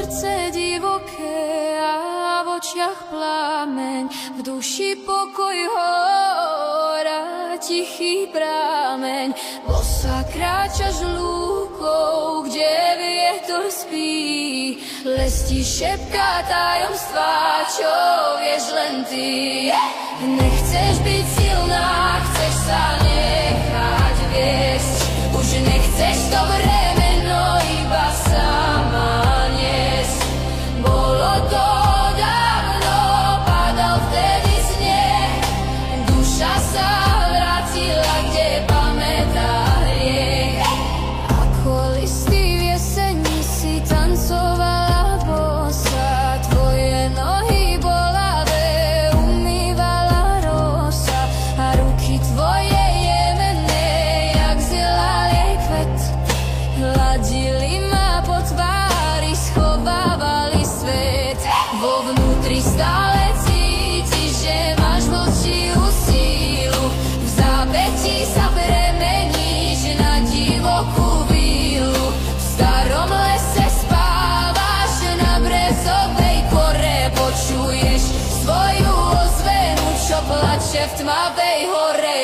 srdce divoké a v očiach plameň, v duši pokoj hora, tichý prámeň. Bosa kráčaš lúkou, kde vietor spí, les ti šepká tajomstvá, čo vieš len ty. Nechceš byť silná, chceš sa nechať viesť, už nechceš to bremeno iba sama niesť. Bolo to dávno, padal vtedy sneh, duša sa vrátila, kde pamätá hriech. Ako listy v jeseni si tancovala bosa, tvoje nohy bolavé umývala rosa a ruky tvoje jemné, jak zelalie kvet, hladili ma po tvári, schovávali svet. Vo vnútri stále cítiš, že máš vočiu sílu, v zápätí sa premeníš na divokú vílu. V starom lese spávaš, na brezovej kore počuješ svoju ozvenu, čo plače v tmavej hore.